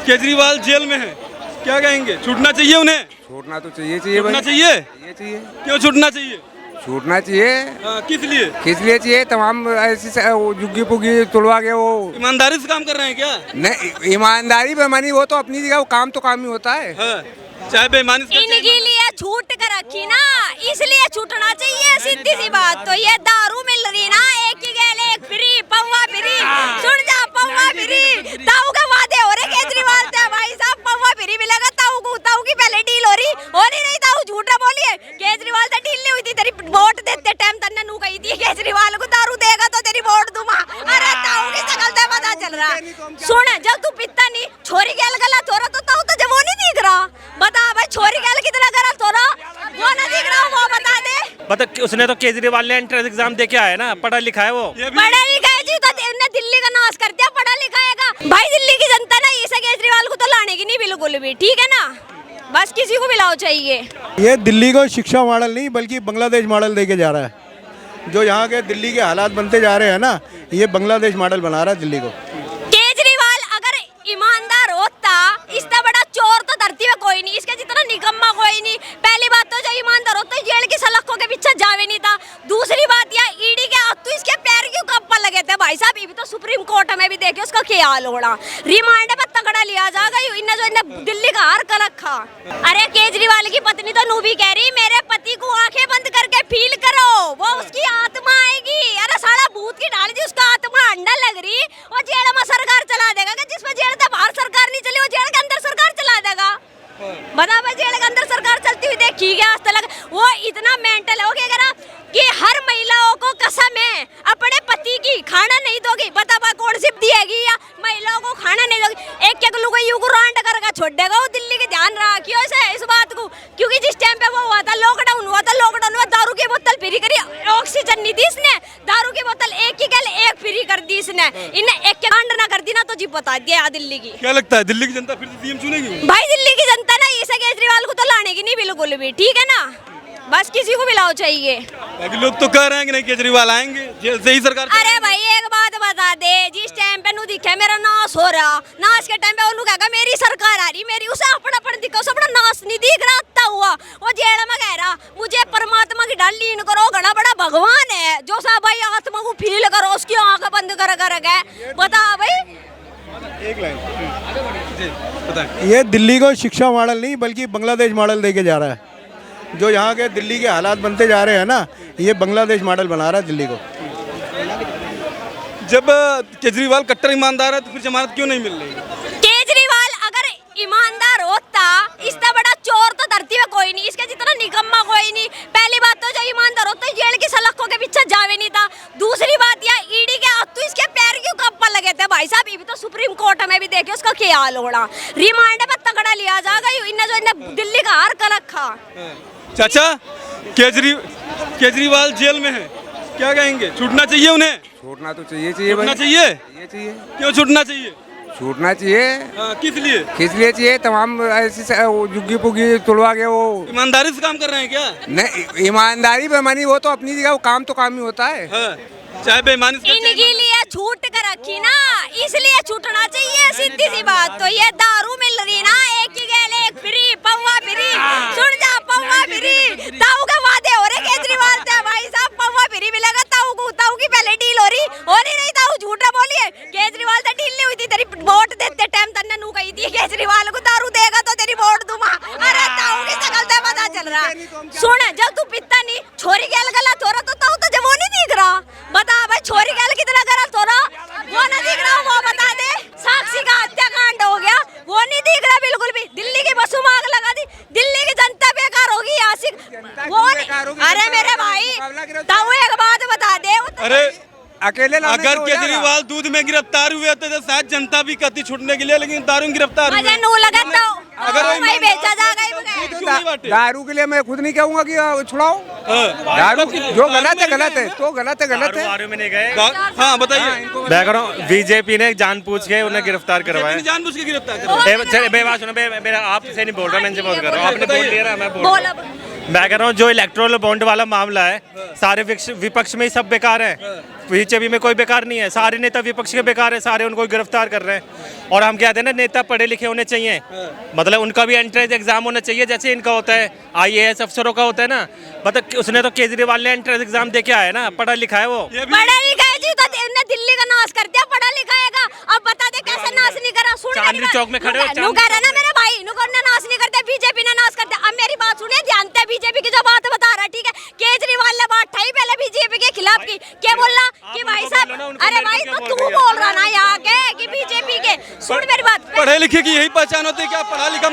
Kejriwal jail में है, क्या कहेंगे? छूटना चाहिए उन्हें? छूटना तो चाहिए चाहिए छूटना भाई, चाहिए? चाहिए क्यों छूटना चाहिए? छूटना चाहिए। किस लिए? किस लिए चाहिए? तमाम ऐसी जुग्गी पुगी तुड़वा के वो ईमानदारी से काम कर रहे हैं क्या? नहीं, ईमानदारी बेईमानी वो तो अपनी जगह, वो काम तो काम ही होता है। चाहे बेईमानी से इनके लिए छूट कर रखी ना, इसलिए छूटना चाहिए। सीधी सी बात तो ये दारू मिल रही ना, एक ही गेले एक फ्री, पौवा फ्री, सुन जा पौवा फ्री। ताऊ के वादे हो रहे केजरीवाल से, भाई साहब पौवा फ्री मिलेगा ताऊ की पहले डील हो रही नहीं ताऊ झूठा बोलिए। केजरीवाल से डील नहीं हुई थी, तेरी वोट देते टाइम तन्ने नू कही थी केजरीवाल को दारू देगा तो तेरी वोट दूंगा। अरे ताऊ की शकल से पता चल रहा है। सुन, जब तू पिता नहीं छोरी गैल गलत हो रहा तो ताऊ तुझे वो नहीं दिख रहा? बता भाई, छोरी गैल कितना गलत हो रहा, वो ना दिख रहा, वो बता दे। मतलब उसने तो केजरीवाल ने एंट्रेंस एग्जाम दे के आया है ना, पढ़ा लिखा है वो। पढ़ा लिखा है जी, तो इन्हें दिल्ली का नाश कर दिया, पढ़ा लिखाएगा। भाई दिल्ली की जनता ना इसे केजरीवाल को तो लाने की नहीं बिल्कुल भी, ठीक है ना? बस किसी को मिलाओ चाहिए। ये दिल्ली को शिक्षा मॉडल नहीं बल्कि बांग्लादेश मॉडल देके जा रहा है। जो यहाँ के दिल्ली के हालात बनते जा रहे हैं ना, ये बांग्लादेश मॉडल बना रहा है दिल्ली को। केजरीवाल अगर ईमानदार होता, इससे बड़ा चोर तो धरती में कोई नहीं, इसके जितना निकम्मा कोई नहीं। पहली बात तो जो ईमानदार होता जेल की सलाखों के पीछे जावे नहीं था। दूसरी बात यह ईडी के हाथ तो इसके पैर क्यों कप्पा लगे थे भाई साहब? ये भी तो सुप्रीम कोर्ट में भी देखिए उसका क्या हाल होना। रिमांड में तगड़ा लिया जाएगा। इन्हें दिल्ली का हार कर रखा। अरे केजरीवाल की पत्नी तो नू भी कह रही मेरे पति को आंखें बंद करके फील करो, वो उसकी आत्मा आएगी। अरे साला भूत की डाल दी, उसका आत्मा अंडा लग रही, वो जेल में सरकार चला देगा। जिसमें जेल से बाहर सरकार नहीं चली, वो जेल के अंदर सरकार चला देगा। बता भाई, जेल के अंदर सरकार चलती हुई देखी क्या आज तक? वो इतना मेंटल हो गया ना कि हर महिलाओं को कसम है अपने पति की खाना नहीं दोगी। बता भाई, कौन सी दिएगी या महिलाओं को खाना नहीं दोगी? एक एक लोग यू को रांड करके छोड़ देगा। वो दिल्ली के ध्यान रखियो इस बात को, क्योंकि जिस टाइम पे वो हुआ था लॉकडाउन हुआ था, लॉकडाउन में दारू की बोतल फ्री करी, ऑक्सीजन नहीं दी इसने, दारू की बोतल एक ही गल एक फ्री कर दी इसने। इन्हें एक कांड ना कर दी ना तो जी बता दिया दिल्ली की। क्या लगता है दिल्ली की जनता फिर से सीएम चुनेगी? भाई दिल्ली की जनता ना इसे केजरीवाल को तो लाने की नहीं बिल्कुल भी, ठीक है ना? बस किसी को मिलाओ चाहिए। अभी लोग तो कह रहे हैं कि नहीं केजरीवाल आएंगे, जेल से ही सरकार। अरे भाई एक बात बता दे, जिस टाइम पे नू दिखे मेरा नाश हो रहा, नाश के टाइम पे उन्होंने कहा मेरी सरकार आ रही, मेरी उसे अपना दिखा, उसे अपना नाश नहीं दिख रहा हुआ। वो जेल में कह रहा मुझे परमात्मा की डाल लीन करो, घड़ा बड़ा भगवान है जो सा भाई आत्मा को फील करो, उसकी आंख बंद कर गए। बता भाई, एक लाइन ये दिल्ली को शिक्षा मॉडल नहीं बल्कि बांग्लादेश मॉडल देके जा रहा है। जो यहाँ के दिल्ली के हालात बनते जा रहे हैं ना, ये बांग्लादेश मॉडल बना रहा है दिल्ली को। जब केजरीवाल कट्टर ईमानदार है तो फिर जमानत क्यों नहीं मिल रही? केजरीवाल अगर ईमानदार होता, इससे बड़ा चोर तो धरती में कोई नहीं, इसके जितना निकम्मा कोई नहीं। पहली बात तो जो ईमानदार होता जेल की सलाखों के पीछे जावे नहीं था। दूसरी बात यह ईडी के हाथ तो इसके पैर क्यों कप्पा लगे थे भाई साहब? ये भी तो सुप्रीम कोर्ट में भी देखिए उसका क्या हाल होना। रिमांड में तगड़ा लिया जाएगा। इन्हें दिल्ली का हार कर रखा। चाचा, केजरीवाल जेल में है, क्या कहेंगे? छूटना चाहिए उन्हें? छूटना तो चाहिए चाहिए छूटना भाई, चाहिए? चाहिए। क्यों छूटना चाहिए? छूटना चाहिए। किस लिए? किस लिए चाहिए? तमाम ऐसी जुग्गी पुगी तुड़वा के वो ईमानदारी से काम कर रहे हैं क्या? नहीं, ईमानदारी बेईमानी वो तो अपनी जगह, वो काम तो काम ही होता है। चाहे बेईमानी से इनके लिए छूट कर रखी ना, इसलिए छूटना चाहिए। सीधी सी बात तो ये दारू मिल रही ना, एक ही गेले एक फ्री, पौवा फ्री, सुन जा पौवा फ्री। ताऊ के वादे हो रहे केजरीवाल से, भाई साहब पौवा फ्री मिलेगा ताऊ की पहले डील हो रही नहीं ताऊ झूठा बोलिए। केजरीवाल से डील नहीं हुई थी, तेरी वोट देते टाइम तन्ने नू कही थी केजरीवाल को दारू देगा तो तेरी वोट दूंगा। अरे ताऊ की शकल से पता चल रहा है। सुन, जब तू पिता नहीं छोरी गैल गलत हो रहा तो ताऊ तुझे वो नहीं दिख रहा? बता भाई, छोरी गैल कितना गलत हो रहा, वो नहीं दिख रहा, वो बता दे। साक्षी का हत्याकांड हो गया, वो नहीं दिख रहा बिल्कुल भी। दिल्ली की बसों में आग लगा दी, दिल्ली की जनता बेकार होगी। आशिक वो नहीं। अरे मेरे भाई ताऊ एक बात बता दे। अरे अकेले अगर केजरीवाल दूध में गिरफ्तार हुए तो शायद जनता भी कहती छूटने के लिए, लेकिन दारू में गिरफ्तार हुए। नू लगता अगर वो भाई बेचा जाएगा दारू के लिए मैं खुद नहीं कहूँगा कि छुड़ाओ दारू। जो गलत है गलत है, तो गलत है गलत है। में नहीं गए। हाँ बताइए। मैं कह रहा हूँ बीजेपी ने जानबूझ के उन्हें गिरफ्तार करवाया। जानबूझ के गिरफ्तार करवाया। बेबात सुनो, आपसे नहीं बोल रहा, मैं इनसे बात कर रहा हूँ। आपने बोल लिया ना, मैं बोल रहा हूँ। मैं कह रहा हूँ जो इलेक्ट्रोल बॉन्ड वाला मामला है, सारे विपक्ष में ही सब बेकार है, बीजेपी में कोई बेकार नहीं है, सारे नेता विपक्ष के बेकार है, सारे उनको गिरफ्तार कर रहे हैं। और हम कहते हैं ना नेता पढ़े लिखे होने चाहिए, मतलब उनका भी एंट्रेंस एग्जाम होना चाहिए जैसे इनका होता है, IAS अफसरों का होता है ना। मतलब उसने तो केजरीवाल ने एंट्रेंस एग्जाम दे के आया ना, पढ़ा लिखा है वो। पढ़ा लिखा है जी, तो इन्होंने दिल्ली का नाश कर दिया, पढ़ा लिखा है। अब बता दे कैसे नाश नहीं करा। सुन चांदनी चौक में खड़े हो, नु कह रहा ना मेरे भाई, नु ने नाश नहीं करते, बीजेपी ने नाश कर दिया। अब मेरी बात सुनिए ध्यान से, बीजेपी की जो बात बता रहा है, ठीक है, केजरीवाल ने बात ठाई पहले बीजेपी के खिलाफ की, क्या बोलना कि भाई साहब, अरे भाई तो तू बोल रहा ना यहाँ के कि बीजेपी के। सुन मेरी बात, पढ़े लिखे की यही पहचान होती है, क्या पढ़ा लिखा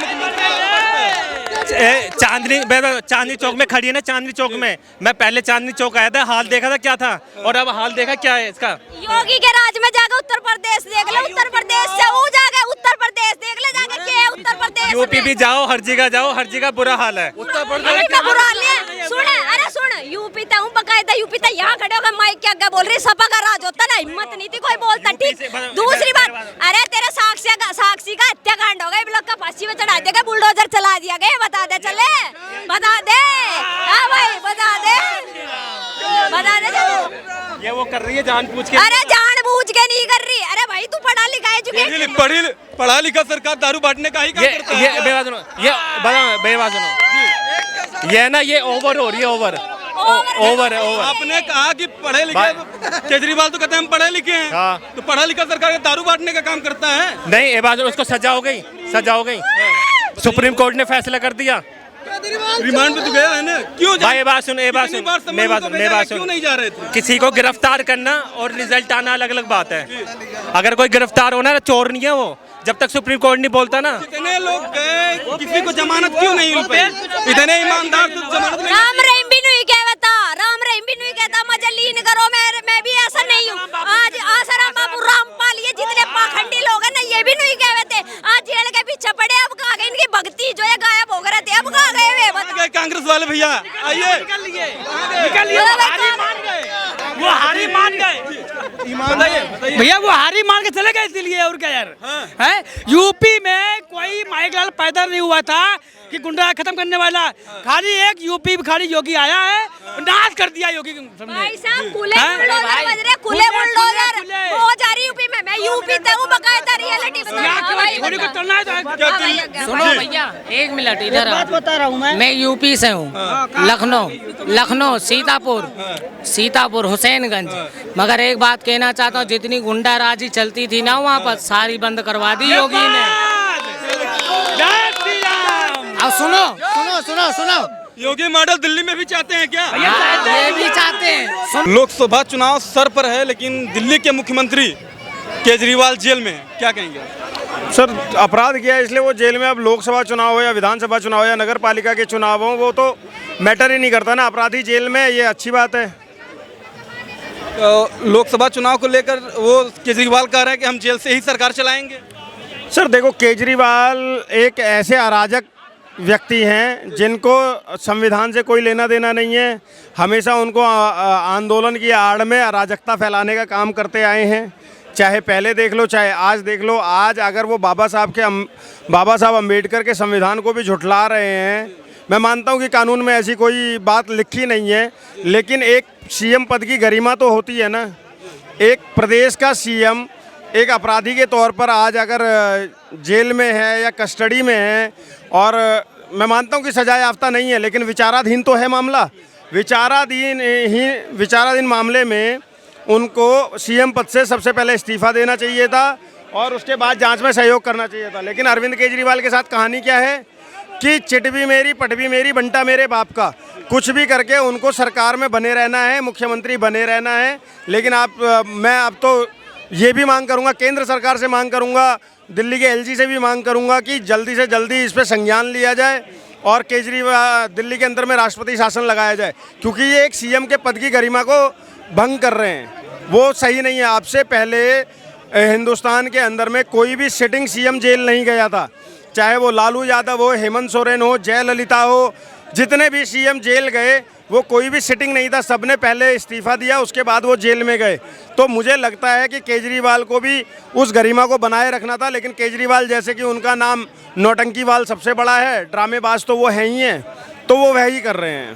चांदनी चौक में खड़ी है ना, चांदनी चौक में। मैं पहले चांदनी चौक आया था, हाल देखा था क्या था, और अब हाल देखा क्या है इसका। योगी के राज में जाकर उत्तर प्रदेश देख ले, उत्तर प्रदेश से वो जाके उत्तर प्रदेश देख ले जाके, क्या है उत्तर प्रदेश। यूपी भी जाओ, हर जगह जाओ, हर जगह बुरा हाल है। उत्तर प्रदेश का बुरा हाल है। सुन, अरे सुन, यूपी तक बकायदा, यूपी तक यहाँ खड़े होकर माइक क्या क्या बोल रही, सपा का राज होता ना, हिम्मत नहीं थी कोई बोलता, ठीक। दूसरी बात, अरे तेरे साक्षी का हत्याकांड हो गया, लोग का फांसी में चढ़ा दिया, बुलडोजर चला दिया गया, बता दे चले, बता दे, हाँ भाई बता दे, बता दे चलो। ये वो कर रही है जानबूझ के। अरे जानबूझ के नहीं कर रही, अरे भाई तू पढ़ा लिखा है, पढ़ा लिखा सरकार दारू बांटने का ही काम करता है। ये बेबात सुनो, ये ना ये ओवर हो रही है, ओवर है। आपने कहा कि पढ़े लिखे, केजरीवाल तो कहते हैं हम पढ़े लिखे हैं, हाँ। तो पढ़ा लिखा सरकार दारू बांटने का काम करता है। नहीं, ये बात उसको सजा हो गई, सुप्रीम कोर्ट ने फैसला कर दिया, रिमांड पे तो गया है ना, क्यों भाई ये बात सुन, क्यों नहीं जा रहे थे। किसी को गिरफ्तार करना और रिजल्ट आना अलग अलग बात है। अगर कोई गिरफ्तार होना ना, चोर नहीं है वो, जब तक सुप्रीम कोर्ट नहीं बोलता ना। इतने लोग गए, किसी को जमानत क्यों नहीं मिल पाई, इतने ईमानदार तो जमानत नहीं। राम रहीम भी नहीं कहता, राम रहीम भी नहीं कहता मुझे लीन करो, मैं भी ऐसा नहीं हूँ। आज आसाराम बाबू, रामपाल, ये जितने पाखंडी लोग हैं ना, ये भी नहीं कहते, आज जेल के पीछे पड़े, अब कहाँ गए इनकी भक्ति जो है गायब हो गए थे, अब कहाँ गए वे बता। कांग्रेस वाले भैया आइए, वो हारी मान गए भैया, वो हारी मान के चले गए इसलिए, और क्या यार है। यूपी में कोई माइकलाल पैदा नहीं हुआ था कि गुंडा खत्म करने वाला, खाली एक यूपी खाली योगी आया है, नाश कर दिया योगी। भाई साहब खुले बुलडोजर बज रहे, खुले बुलडोजर हो जा रही यूपी में, मैं यूपी तक हूँ, बकायदा रियलिटी सुनो भैया, एक मिनट इधर बात बता रहा हूँ मैं यूपी से हूँ, लखनऊ, सीतापुर, हुसैनगंज। मगर एक बात कहना चाहता हूँ, जितनी गुंडाराजी चलती थी ना वहाँ पर, सारी बंद करवा दी योगी ने। अब सुनो, योगी मॉडल दिल्ली में भी चाहते हैं क्या? ये भी चाहते हैं। लोकसभा चुनाव सर पर है, लेकिन दिल्ली के मुख्यमंत्री केजरीवाल जेल में, क्या कहेंगे? सर, अपराध किया है इसलिए वो जेल में। अब लोकसभा चुनाव हो या विधानसभा चुनाव हो या नगर पालिका के चुनाव हो, वो तो मैटर ही नहीं करता ना, अपराधी जेल में, ये अच्छी बात है। लोकसभा चुनाव को लेकर वो केजरीवाल कह रहे हैं कि हम जेल से ही सरकार चलाएंगे। सर देखो, केजरीवाल एक ऐसे अराजक व्यक्ति हैं जिनको संविधान से कोई लेना देना नहीं है, हमेशा उनको आंदोलन की आड़ में अराजकता फैलाने का काम करते आए हैं। चाहे पहले देख लो, चाहे आज देख लो। आज अगर वो बाबा साहब अम्बेडकर के संविधान को भी झुठला रहे हैं, मैं मानता हूँ कि कानून में ऐसी कोई बात लिखी नहीं है, लेकिन एक सीएम पद की गरिमा तो होती है ना। एक प्रदेश का सीएम एक अपराधी के तौर पर आज अगर जेल में है या कस्टडी में है, और मैं मानता हूँ कि सजा याफ्ता नहीं है, लेकिन विचाराधीन तो है मामला। विचाराधीन मामले में उनको सीएम पद से सबसे पहले इस्तीफा देना चाहिए था और उसके बाद जांच में सहयोग करना चाहिए था। लेकिन अरविंद केजरीवाल के साथ कहानी क्या है कि चिट भी मेरी, पट भी मेरी, बंटा मेरे बाप का। कुछ भी करके उनको सरकार में बने रहना है, मुख्यमंत्री बने रहना है। लेकिन मैं अब तो ये भी मांग करूंगा, केंद्र सरकार से मांग करूंगा, दिल्ली के एलजी से भी मांग करूंगा कि जल्दी से जल्दी इस पर संज्ञान लिया जाए और केजरीवाल दिल्ली के अंदर में राष्ट्रपति शासन लगाया जाए, क्योंकि ये एक सीएम के पद की गरिमा को भंग कर रहे हैं, वो सही नहीं है। आपसे पहले हिंदुस्तान के अंदर में कोई भी सिटिंग सीएम जेल नहीं गया था, चाहे वो लालू यादव हो, हेमंत सोरेन हो, जयललिता हो, जितने भी सीएम जेल गए वो कोई भी सिटिंग नहीं था, सबने पहले इस्तीफा दिया, उसके बाद वो जेल में गए। तो मुझे लगता है कि केजरीवाल को भी उस गरिमा को बनाए रखना था। लेकिन केजरीवाल, जैसे कि उनका नाम नौटंकीवाल सबसे बड़ा है, ड्रामेबाज तो वो हैं ही हैं, तो वो वह ही कर रहे हैं।